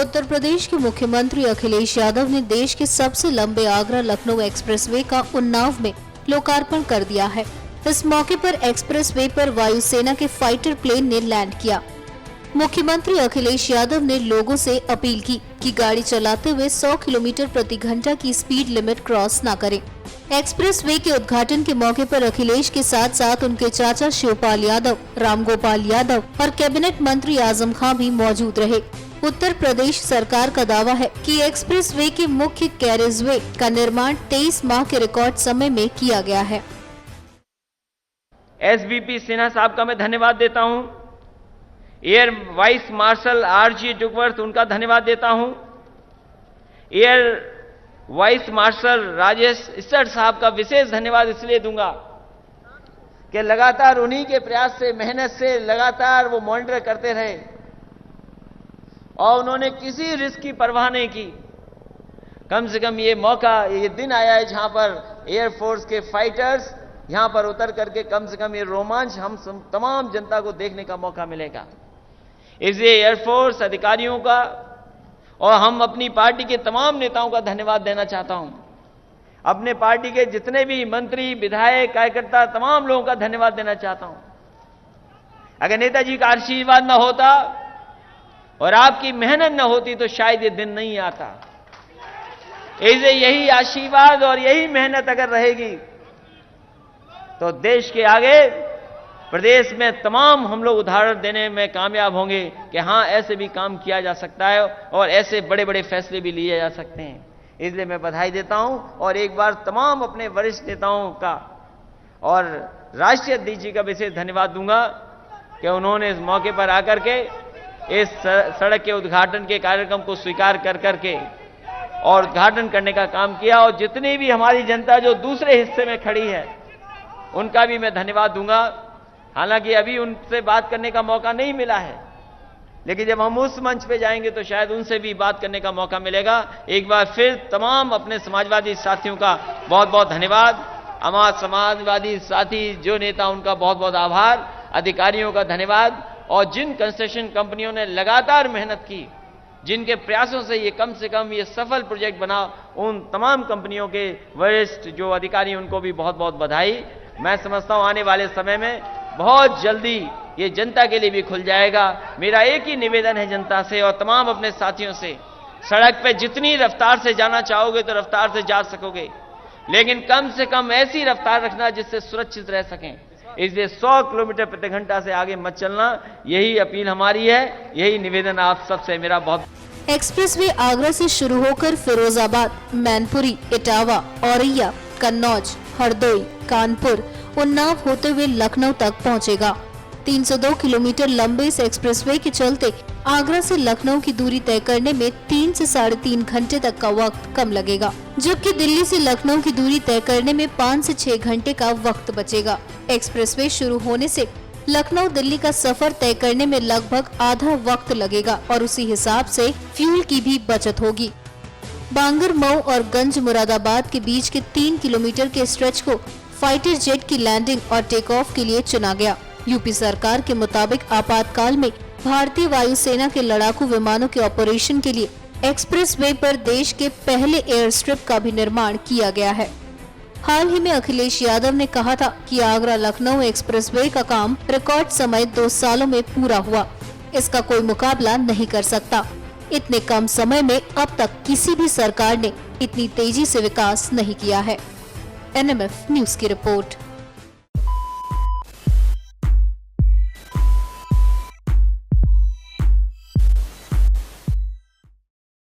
उत्तर प्रदेश के मुख्यमंत्री अखिलेश यादव ने देश के सबसे लंबे आगरा लखनऊ एक्सप्रेसवे का उन्नाव में लोकार्पण कर दिया है। इस मौके पर एक्सप्रेसवे पर वायुसेना के फाइटर प्लेन ने लैंड किया। मुख्यमंत्री अखिलेश यादव ने लोगों से अपील की कि गाड़ी चलाते हुए 100 किलोमीटर प्रति घंटा की स्पीड लिमिट क्रॉस न करें। एक्सप्रेसवे के उद्घाटन के मौके पर अखिलेश के साथ साथ उनके चाचा शिवपाल यादव, रामगोपाल यादव और कैबिनेट मंत्री आजम खां भी मौजूद रहे। उत्तर प्रदेश सरकार का दावा है कि एक्सप्रेसवे के मुख्य कैरिजवे का निर्माण 23 माह के रिकॉर्ड समय में किया गया है। एसबीपी सिन्हा साहब का मैं धन्यवाद देता हूं। एयर वाइस मार्शल आरजी डुकवर्थ उनका धन्यवाद देता हूं। एयर वाइस मार्शल राजेश इसर साहब का विशेष धन्यवाद इसलिए दूंगा कि लगातार उन्हीं के प्रयास से, मेहनत से लगातार वो मॉनिटर करते रहे और उन्होंने किसी रिस्क की परवाह नहीं की। कम से कम ये मौका, ये दिन आया है जहां पर एयरफोर्स के फाइटर्स यहां पर उतर करके कम से कम ये रोमांच हम तमाम जनता को देखने का मौका मिलेगा। इसलिए एयरफोर्स अधिकारियों का और हम अपनी पार्टी के तमाम नेताओं का धन्यवाद देना चाहता हूं। अपने पार्टी के जितने भी मंत्री, विधायक, कार्यकर्ता, तमाम लोगों का धन्यवाद देना चाहता हूं। अगर नेताजी का आशीर्वाद न होता और आपकी मेहनत न होती तो शायद ये दिन नहीं आता। इसलिए यही आशीर्वाद और यही मेहनत अगर रहेगी तो देश के आगे, प्रदेश में तमाम हम लोग उदाहरण देने में कामयाब होंगे कि हां ऐसे भी काम किया जा सकता है और ऐसे बड़े बड़े फैसले भी लिए जा सकते हैं। इसलिए मैं बधाई देता हूं और एक बार तमाम अपने वरिष्ठ नेताओं का और राष्ट्रीय अध्यक्ष जी का विशेष धन्यवाद दूंगा कि उन्होंने इस मौके पर आकर के इस सड़क के उद्घाटन के कार्यक्रम को स्वीकार कर करके और उद्घाटन करने का काम किया। और जितनी भी हमारी जनता जो दूसरे हिस्से में खड़ी है उनका भी मैं धन्यवाद दूंगा। हालांकि अभी उनसे बात करने का मौका नहीं मिला है, लेकिन जब हम उस मंच पे जाएंगे तो शायद उनसे भी बात करने का मौका मिलेगा। एक बार फिर तमाम अपने समाजवादी साथियों का बहुत बहुत धन्यवाद। हमारे समाजवादी साथी जो नेता, उनका बहुत बहुत आभार। अधिकारियों का धन्यवाद और जिन कंस्ट्रक्शन कंपनियों ने लगातार मेहनत की, जिनके प्रयासों से से कम ये सफल प्रोजेक्ट बना, उन तमाम कंपनियों के वरिष्ठ जो अधिकारी, उनको भी बहुत बहुत बधाई। मैं समझता हूं आने वाले समय में बहुत जल्दी ये जनता के लिए भी खुल जाएगा। मेरा एक ही निवेदन है जनता से और तमाम अपने साथियों से, सड़क पे जितनी रफ्तार से जाना चाहोगे तो रफ्तार से जा सकोगे, लेकिन कम से कम ऐसी रफ्तार रखना जिससे सुरक्षित रह सकें। इसलिए 100 किलोमीटर प्रति घंटा से आगे मत चलना, यही अपील हमारी है, यही निवेदन आप सबसे मेरा बहुत। एक्सप्रेसवे आगरा से शुरू होकर फिरोजाबाद, मैनपुरी, इटावा, औरैया, कन्नौज, हरदोई, कानपुर, उन्नाव होते हुए लखनऊ तक पहुंचेगा। 302 किलोमीटर लंबे इस एक्सप्रेसवे के चलते आगरा से लखनऊ की दूरी तय करने में 3 से 3.5 घंटे तक का वक्त कम लगेगा, जबकि दिल्ली से लखनऊ की दूरी तय करने में 5 से 6 घंटे का वक्त बचेगा। एक्सप्रेसवे शुरू होने से लखनऊ दिल्ली का सफर तय करने में लगभग आधा वक्त लगेगा और उसी हिसाब से फ्यूल की भी बचत होगी। बांगर, मऊ और गंज मुरादाबाद के बीच के 3 किलोमीटर के स्ट्रेच को फाइटर जेट की लैंडिंग और टेक ऑफ के लिए चुना गया। यूपी सरकार के मुताबिक आपातकाल में भारतीय वायुसेना के लड़ाकू विमानों के ऑपरेशन के लिए एक्सप्रेसवे पर देश के पहले एयर स्ट्रिप का भी निर्माण किया गया है। हाल ही में अखिलेश यादव ने कहा था कि आगरा लखनऊ एक्सप्रेसवे का काम रिकॉर्ड समय 2 सालों में पूरा हुआ। इसका कोई मुकाबला नहीं कर सकता। इतने कम समय में अब तक किसी भी सरकार ने इतनी तेजी से विकास नहीं किया है। NMF न्यूज की रिपोर्ट।